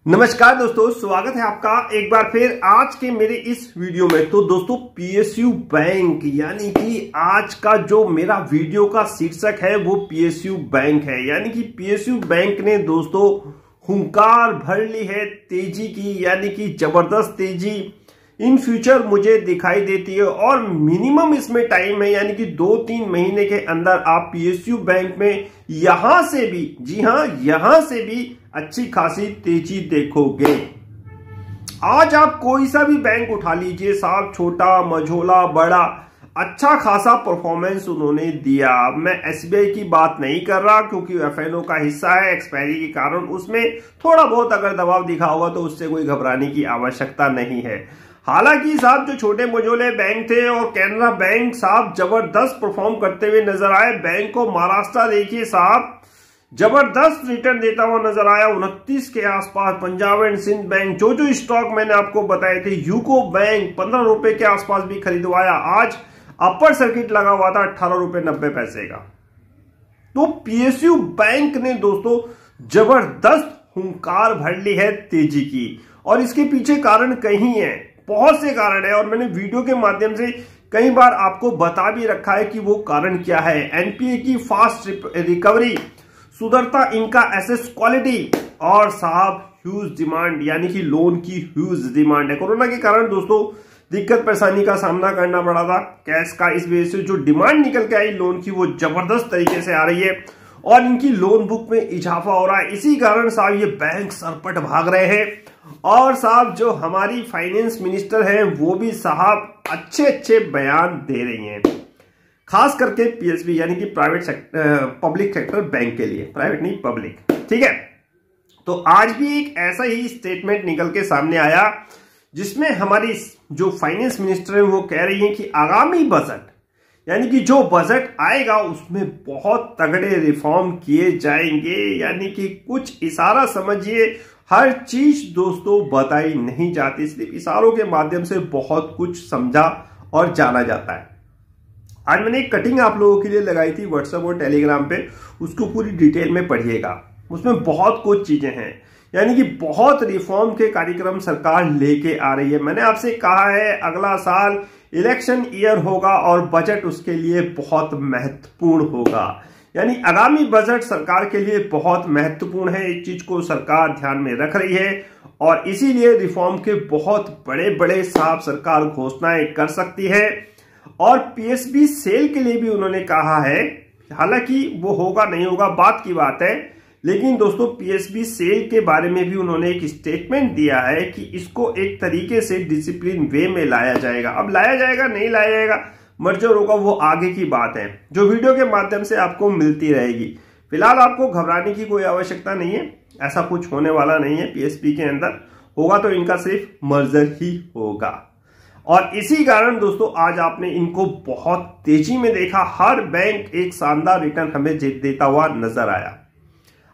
नमस्कार दोस्तों, स्वागत है आपका एक बार फिर आज के मेरे इस वीडियो में। तो दोस्तों पीएसयू बैंक यानी कि आज का जो मेरा वीडियो का शीर्षक है वो पीएसयू बैंक है। यानी कि पीएसयू बैंक ने दोस्तों हुंकार भर ली है तेजी की, यानी कि जबरदस्त तेजी इन फ्यूचर मुझे दिखाई देती है। और मिनिमम इसमें टाइम है, यानी कि 2-3 महीने के अंदर आप पीएसयू बैंक में यहां से भी, जी हां, यहां से भी अच्छी खासी तेजी देखोगे। आज आप कोई सा भी बैंक उठा लीजिए साहब, छोटा मझोला बड़ा, अच्छा खासा परफॉर्मेंस उन्होंने दिया। मैं एसबीआई की बात नहीं कर रहा क्योंकि एफएनओ का हिस्सा है, एक्सपायरी के कारण उसमें थोड़ा बहुत अगर दबाव दिखा होगा तो उससे कोई घबराने की आवश्यकता नहीं है। हालांकि साहब जो छोटे मझोले बैंक थे और कैनरा बैंक साहब जबरदस्त परफॉर्म करते हुए नजर आए। बैंक ऑफ महाराष्ट्र देखिए साहब जबरदस्त रिटर्न देता हुआ नजर आया 29 के आसपास। पंजाब एंड सिंध बैंक, जो स्टॉक मैंने आपको बताए थे, यूको बैंक 15 रुपए के आसपास भी खरीदवाया। आज अपर सर्किट लगा हुआ था 18 रुपए 90 पैसे का। तो पीएसयू बैंक ने दोस्तों जबरदस्त हुंकार भर ली है तेजी की, और इसके पीछे कारण कहीं है, बहुत से कारण है, और मैंने वीडियो के माध्यम से कई बार आपको बता भी रखा है कि वो कारण क्या है। एनपीए की फास्ट रिकवरी, सुधरता इनका एसेट क्वालिटी, और साहब ह्यूज डिमांड, यानी कि लोन की ह्यूज डिमांड है। कोरोना के कारण दोस्तों दिक्कत परेशानी का सामना करना पड़ा था कैश का, इस वजह से जो डिमांड निकल के आई लोन की वो जबरदस्त तरीके से आ रही है और इनकी लोन बुक में इजाफा हो रहा है। इसी कारण साहब ये बैंक सरपट भाग रहे हैं। और साहब जो हमारी फाइनेंस मिनिस्टर है वो भी साहब अच्छे अच्छे बयान दे रही हैं, खास करके पीएसबी यानी कि पब्लिक सेक्टर बैंक के लिए, प्राइवेट नहीं पब्लिक, ठीक है। तो आज भी एक ऐसा ही स्टेटमेंट निकल के सामने आया जिसमें हमारी जो फाइनेंस मिनिस्टर है वो कह रही है कि आगामी बजट, यानी कि जो बजट आएगा उसमें बहुत तगड़े रिफॉर्म किए जाएंगे। यानी कि कुछ इशारा समझिए, हर चीज दोस्तों बताई नहीं जाती, सिर्फ इशारों के माध्यम से बहुत कुछ समझा और जाना जाता है। आज मैंने एक कटिंग आप लोगों के लिए लगाई थी व्हाट्सएप और टेलीग्राम पे, उसको पूरी डिटेल में पढ़िएगा। उसमें बहुत कुछ चीजें हैं, यानी कि बहुत रिफॉर्म के कार्यक्रम सरकार लेके आ रही है। मैंने आपसे कहा है अगला साल इलेक्शन ईयर होगा और बजट उसके लिए बहुत महत्वपूर्ण होगा। यानी आगामी बजट सरकार के लिए बहुत महत्वपूर्ण है, इस चीज को सरकार ध्यान में रख रही है और इसीलिए रिफॉर्म के बहुत बड़े बड़े साहब सरकार घोषणाएं कर सकती है। और पीएसबी सेल के लिए भी उन्होंने कहा है, हालांकि वो होगा नहीं होगा बात की बात है, लेकिन दोस्तों पीएसबी सेल के बारे में भी उन्होंने एक स्टेटमेंट दिया है कि इसको एक तरीके से डिसिप्लिन वे में लाया जाएगा। अब लाया जाएगा नहीं लाया जाएगा, मर्जर होगा, वो आगे की बात है जो वीडियो के माध्यम से आपको मिलती रहेगी। फिलहाल आपको घबराने की कोई आवश्यकता नहीं है, ऐसा कुछ होने वाला नहीं है। पीएसबी के अंदर होगा तो इनका सिर्फ मर्जर ही होगा, और इसी कारण दोस्तों आज आपने इनको बहुत तेजी में देखा। हर बैंक एक शानदार रिटर्न हमें देता हुआ नजर आया।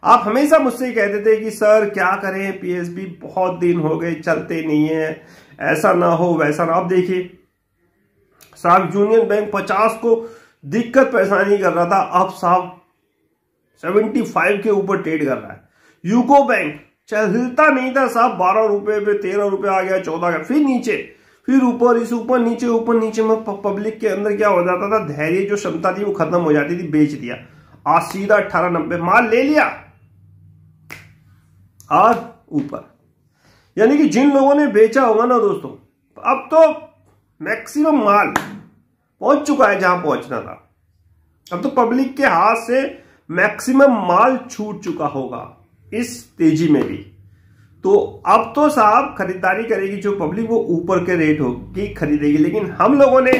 आप हमेशा मुझसे कहते थे कि सर क्या करें, पीएसबी बहुत दिन हो गए चलते नहीं है, ऐसा ना हो वैसा ना। अब देखिए साहब यूनियन बैंक 50 को दिक्कत परेशानी कर रहा था, अब साहब 75 के ऊपर ट्रेड कर रहा है। यूको बैंक चलता नहीं था साहब, 12 रुपए पे 13 रुपए आ गया, 14 का, फिर नीचे, फिर ऊपर, इस ऊपर नीचे में पब्लिक के अंदर क्या हो जाता था, धैर्य जो क्षमता थी वो खत्म हो जाती थी, बेच दिया। आज सीधा 18-90 माल ले लिया और ऊपर। यानी कि जिन लोगों ने बेचा होगा ना दोस्तों, अब तो मैक्सिमम माल पहुंच चुका है जहां पहुंचना था। अब तो पब्लिक के हाथ से मैक्सिमम माल छूट चुका होगा इस तेजी में भी। तो अब तो साहब खरीदारी करेगी जो पब्लिक, वो ऊपर के रेट होगी खरीदेगी, लेकिन हम लोगों ने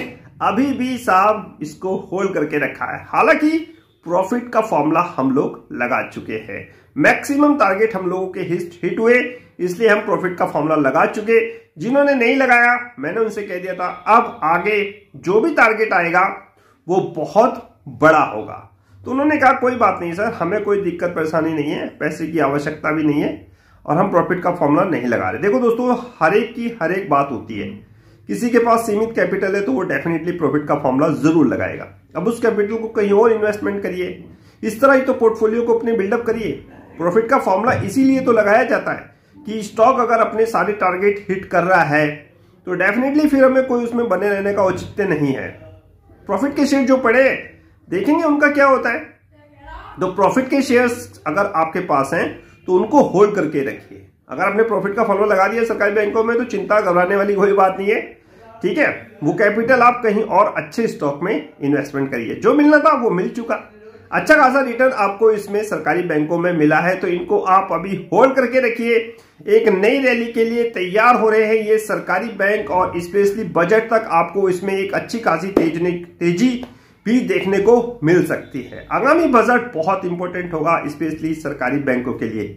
अभी भी साहब इसको होल्ड करके रखा है। हालांकि प्रॉफिट का फॉर्मूला हम लोग लगा चुके हैं, मैक्सिमम टारगेट हम लोगों के हिट हुए, इसलिए हम प्रॉफिट का फॉर्मूला लगा चुके। जिन्होंने नहीं लगाया मैंने उनसे कह दिया था अब आगे जो भी टारगेट आएगा वो बहुत बड़ा होगा। तो उन्होंने कहा कोई बात नहीं सर, हमें कोई दिक्कत परेशानी नहीं है, पैसे की आवश्यकता भी नहीं है और हम प्रॉफिट का फॉर्मूला नहीं लगा रहे। देखो दोस्तों हर एक की हर एक बात होती है, किसी के पास सीमित कैपिटल है तो वो डेफिनेटली प्रॉफिट का फॉर्मूला जरूर लगाएगा। अब उस कैपिटल को कहीं और इन्वेस्टमेंट करिए, इस तरह ही तो पोर्टफोलियो को अपने बिल्डअप करिए। प्रॉफिट का फॉर्मूला इसीलिए तो लगाया जाता है कि स्टॉक अगर अपने सारे टारगेट हिट कर रहा है तो डेफिनेटली फिर हमें कोई उसमें बने रहने का औचित्य नहीं है। प्रॉफिट के शेयर जो पड़े देखेंगे उनका क्या होता है। तो प्रॉफिट के शेयर्स अगर आपके पास हैं तो उनको होल्ड करके रखिए। अगर आपने प्रॉफिट का फॉलो लगा दिया सरकारी बैंकों में तो चिंता घबराने वाली कोई बात नहीं है, ठीक है। वो कैपिटल आप कहीं और अच्छे स्टॉक में इन्वेस्टमेंट करिए। जो मिलना था वो मिल चुका, अच्छा खासा रिटर्न आपको इसमें सरकारी बैंकों में मिला है, तो इनको आप अभी होल्ड करके रखिए। एक नई रैली के लिए तैयार हो रहे हैं ये सरकारी बैंक और स्पेशली बजट तक आपको इसमें एक अच्छी खासी तेजी भी देखने को मिल सकती है। आगामी बजट बहुत इंपॉर्टेंट होगा स्पेशली सरकारी बैंकों के लिए।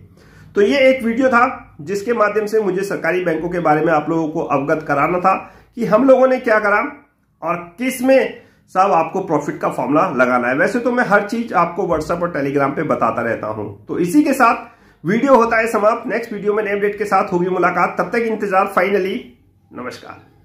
तो ये एक वीडियो था जिसके माध्यम से मुझे सरकारी बैंकों के बारे में आप लोगों को अवगत कराना था कि हम लोगों ने क्या करा और किस में सब आपको प्रॉफिट का फॉर्मूला लगाना है। वैसे तो मैं हर चीज आपको व्हाट्सएप और टेलीग्राम पे बताता रहता हूं। तो इसी के साथ वीडियो होता है समाप्त। नेक्स्ट वीडियो में नए अपडेट के साथ होगी मुलाकात, तब तक इंतजार। फाइनली नमस्कार।